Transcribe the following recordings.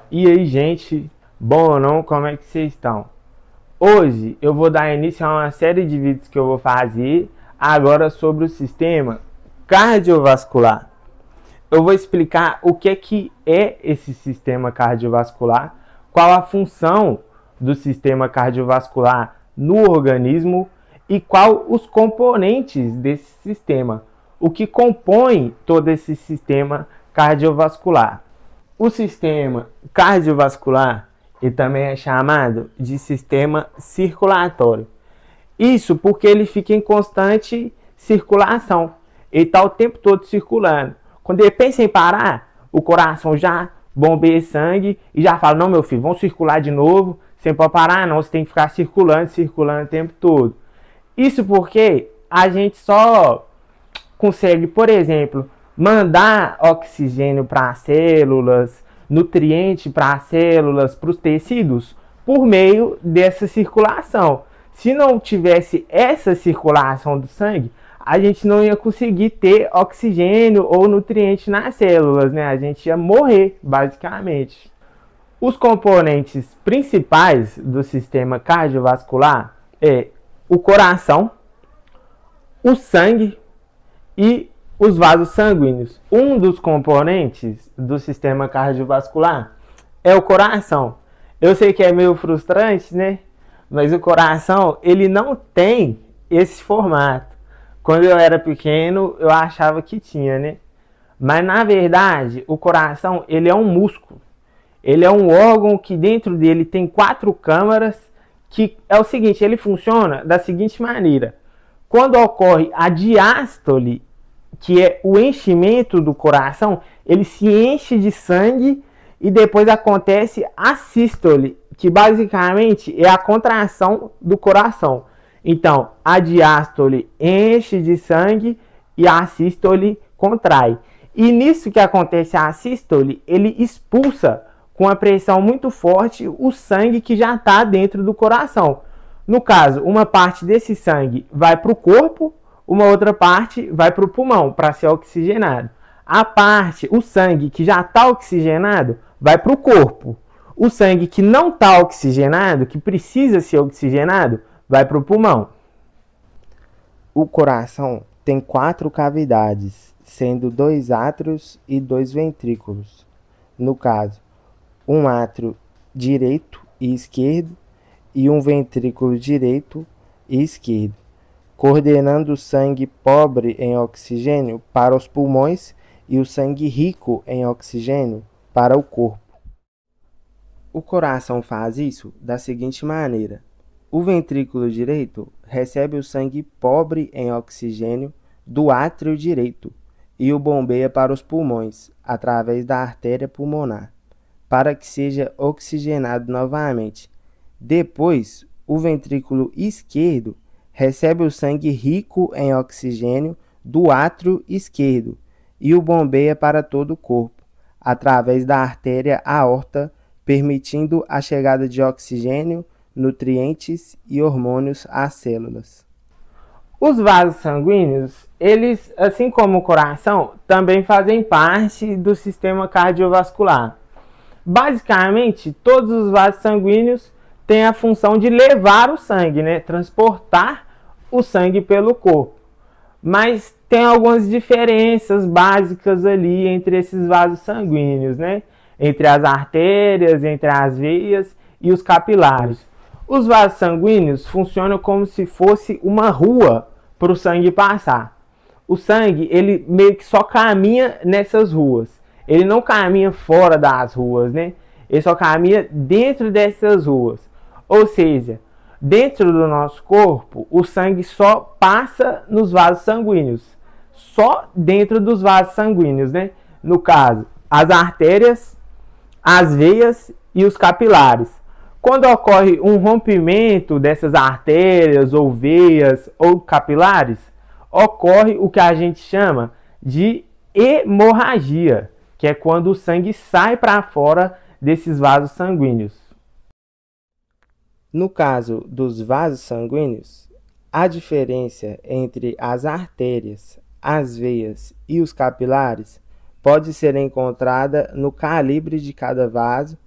E aí, gente, bom ou não, como é que vocês estão? Hoje eu vou dar início a uma série de vídeos que eu vou fazer agora sobre o sistema cardiovascular. Eu vou explicar o que é esse sistema cardiovascular, qual a função do sistema cardiovascular no organismo e qual os componentes desse sistema, o que compõe todo esse sistema cardiovascular. O sistema cardiovascular ele também é chamado de sistema circulatório. Isso porque ele fica em constante circulação. Ele está o tempo todo circulando. Quando ele pensa em parar, o coração já bombeia sangue e já fala: não, meu filho, vamos circular de novo. Sem pode parar, não. Você tem que ficar circulando o tempo todo. Isso porque a gente só consegue, por exemplo, mandar oxigênio para as células, nutriente para as células, para os tecidos, por meio dessa circulação. Se não tivesse essa circulação do sangue, a gente não ia conseguir ter oxigênio ou nutriente nas células, né? A gente ia morrer, basicamente. Os componentes principais do sistema cardiovascular é o coração, o sangue e os vasos sanguíneos. Um dos componentes do sistema cardiovascular é o coração. Eu sei que é meio frustrante, né? Mas o coração, ele não tem esse formato. Quando eu era pequeno, eu achava que tinha, né? Mas na verdade, o coração, ele é um músculo. Ele é um órgão que dentro dele tem 4 câmaras, que é o seguinte, ele funciona da seguinte maneira. Quando ocorre a diástole, que é o enchimento do coração, ele se enche de sangue e depois acontece a sístole, que basicamente é a contração do coração. Então, a diástole enche de sangue e a sístole contrai. E nisso que acontece a sístole, ele expulsa com a pressão muito forte o sangue que já está dentro do coração. No caso, uma parte desse sangue vai para o corpo, uma outra parte vai para o pulmão para ser oxigenado. O sangue que já está oxigenado, vai para o corpo. O sangue que não está oxigenado, que precisa ser oxigenado, vai para o pulmão. O coração tem 4 cavidades, sendo 2 átrios e 2 ventrículos. No caso, um átrio direito e esquerdo e um ventrículo direito e esquerdo, coordenando o sangue pobre em oxigênio para os pulmões e o sangue rico em oxigênio para o corpo. O coração faz isso da seguinte maneira: o ventrículo direito recebe o sangue pobre em oxigênio do átrio direito e o bombeia para os pulmões através da artéria pulmonar, para que seja oxigenado novamente. Depois, o ventrículo esquerdo recebe o sangue rico em oxigênio do átrio esquerdo e o bombeia para todo o corpo, através da artéria aorta, permitindo a chegada de oxigênio, nutrientes e hormônios às células. Os vasos sanguíneos, eles, assim como o coração, também fazem parte do sistema cardiovascular. Basicamente, todos os vasos sanguíneos têm a função de levar o sangue, né? Transportar o sangue pelo corpo. Mas tem algumas diferenças básicas ali entre esses vasos sanguíneos, né? Entre as artérias, entre as veias e os capilares. Os vasos sanguíneos funcionam como se fosse uma rua para o sangue passar. O sangue, ele meio que só caminha nessas ruas. Ele não caminha fora das ruas, né? Ele só caminha dentro dessas ruas. Ou seja, dentro do nosso corpo, o sangue só passa nos vasos sanguíneos. Só dentro dos vasos sanguíneos, né? No caso, as artérias, as veias e os capilares. Quando ocorre um rompimento dessas artérias ou veias ou capilares, ocorre o que a gente chama de hemorragia, que é quando o sangue sai para fora desses vasos sanguíneos. No caso dos vasos sanguíneos, a diferença entre as artérias, as veias e os capilares pode ser encontrada no calibre de cada vaso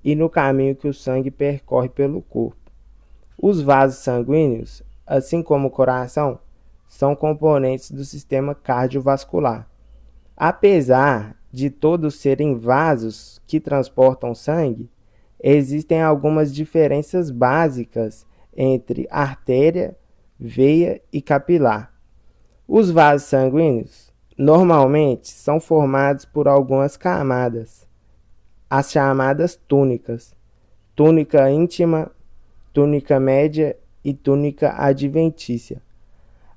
e no caminho que o sangue percorre pelo corpo. Os vasos sanguíneos, assim como o coração, são componentes do sistema cardiovascular. Apesar de todos serem vasos que transportam sangue, existem algumas diferenças básicas entre artéria, veia e capilar. Os vasos sanguíneos normalmente são formados por algumas camadas, as chamadas túnicas: túnica íntima, túnica média e túnica adventícia.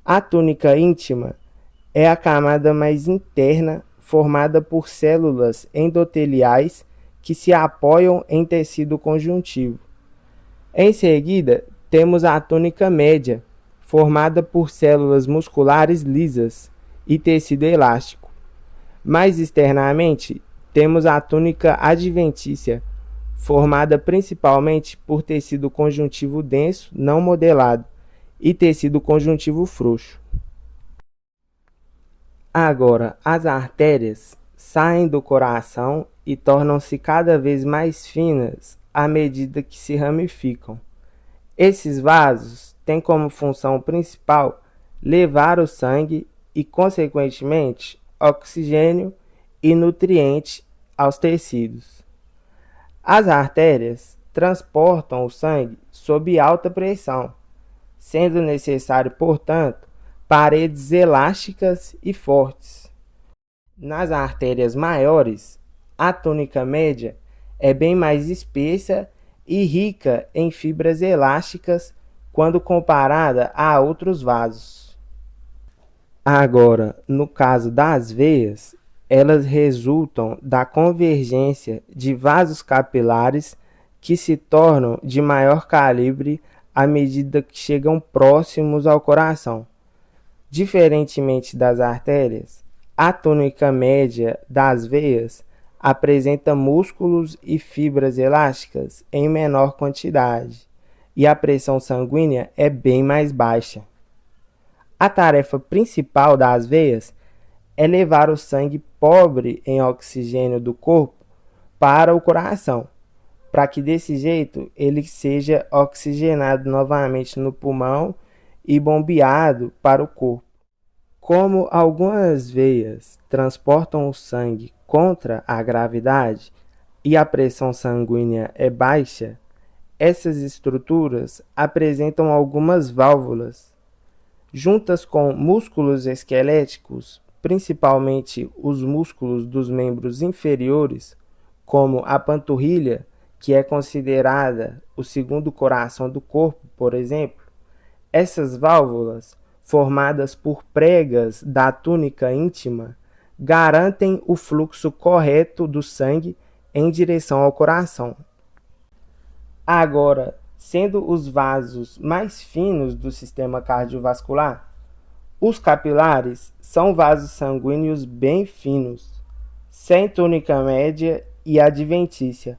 A túnica íntima é a camada mais interna, formada por células endoteliais que se apoiam em tecido conjuntivo. Em seguida, temos a túnica média, formada por células musculares lisas e tecido elástico. Mais externamente, temos a túnica adventícia, formada principalmente por tecido conjuntivo denso não modelado e tecido conjuntivo frouxo. Agora, as artérias saem do coração e tornam-se cada vez mais finas à medida que se ramificam. Esses vasos têm como função principal levar o sangue e, consequentemente, oxigênio e nutrientes aos tecidos. As artérias transportam o sangue sob alta pressão, sendo necessário, portanto, paredes elásticas e fortes. Nas artérias maiores, a túnica média é bem mais espessa e rica em fibras elásticas quando comparada a outros vasos. Agora, no caso das veias, elas resultam da convergência de vasos capilares que se tornam de maior calibre à medida que chegam próximos ao coração. Diferentemente das artérias, a túnica média das veias apresenta músculos e fibras elásticas em menor quantidade, e a pressão sanguínea é bem mais baixa. A tarefa principal das veias é levar o sangue pobre em oxigênio do corpo para o coração, para que desse jeito ele seja oxigenado novamente no pulmão e bombeado para o corpo. Como algumas veias transportam o sangue contra a gravidade e a pressão sanguínea é baixa, essas estruturas apresentam algumas válvulas. Juntas com músculos esqueléticos, principalmente os músculos dos membros inferiores, como a panturrilha, que é considerada o segundo coração do corpo, por exemplo, essas válvulas, formadas por pregas da túnica íntima, garantem o fluxo correto do sangue em direção ao coração. Agora, sendo os vasos mais finos do sistema cardiovascular, os capilares são vasos sanguíneos bem finos, sem túnica média e adventícia,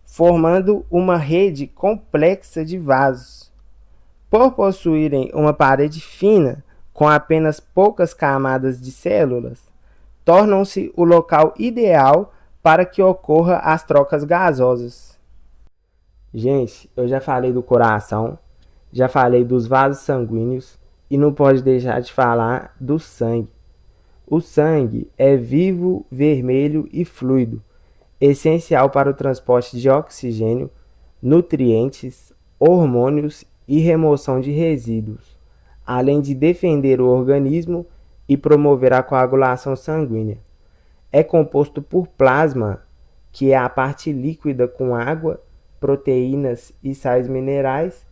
formando uma rede complexa de vasos. Por possuírem uma parede fina, com apenas poucas camadas de células, tornam-se o local ideal para que ocorra as trocas gasosas. Gente, eu já falei do coração, já falei dos vasos sanguíneos e não pode deixar de falar do sangue. O sangue é vivo, vermelho e fluido, essencial para o transporte de oxigênio, nutrientes, hormônios e remoção de resíduos, além de defender o organismo e promover a coagulação sanguínea. É composto por plasma, que é a parte líquida com água, proteínas e sais minerais,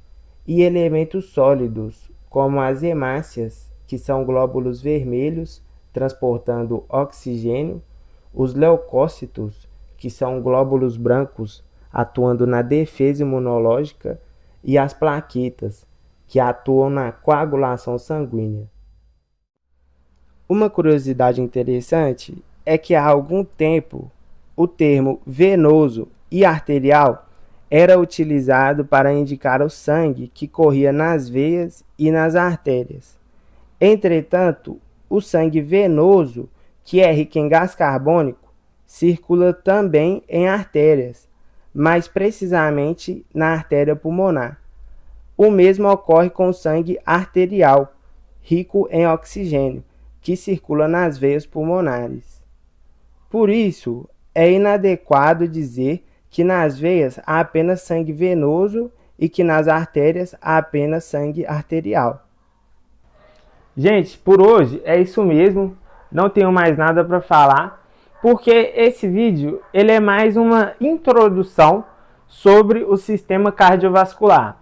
e elementos sólidos, como as hemácias, que são glóbulos vermelhos transportando oxigênio, os leucócitos, que são glóbulos brancos atuando na defesa imunológica, e as plaquetas, que atuam na coagulação sanguínea. Uma curiosidade interessante é que há algum tempo o termo venoso e arterial era utilizado para indicar o sangue que corria nas veias e nas artérias. Entretanto, o sangue venoso, que é rico em gás carbônico, circula também em artérias, mais precisamente na artéria pulmonar. O mesmo ocorre com o sangue arterial, rico em oxigênio, que circula nas veias pulmonares. Por isso, é inadequado dizer que nas veias há apenas sangue venoso e que nas artérias há apenas sangue arterial. Gente, por hoje é isso mesmo. Não tenho mais nada para falar, porque esse vídeo ele é mais uma introdução sobre o sistema cardiovascular.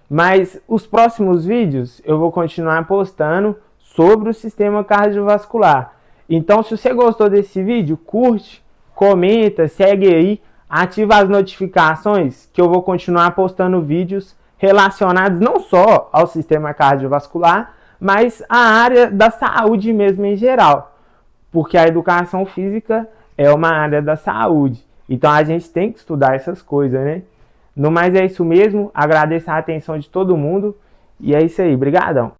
Mas os próximos vídeos eu vou continuar postando sobre o sistema cardiovascular. Então, se você gostou desse vídeo, curte, comenta, segue aí, ativa as notificações que eu vou continuar postando vídeos relacionados não só ao sistema cardiovascular, mas à área da saúde mesmo em geral. Porque a educação física é uma área da saúde. Então a gente tem que estudar essas coisas, né? No mais é isso mesmo. Agradeço a atenção de todo mundo. E é isso aí. Obrigadão.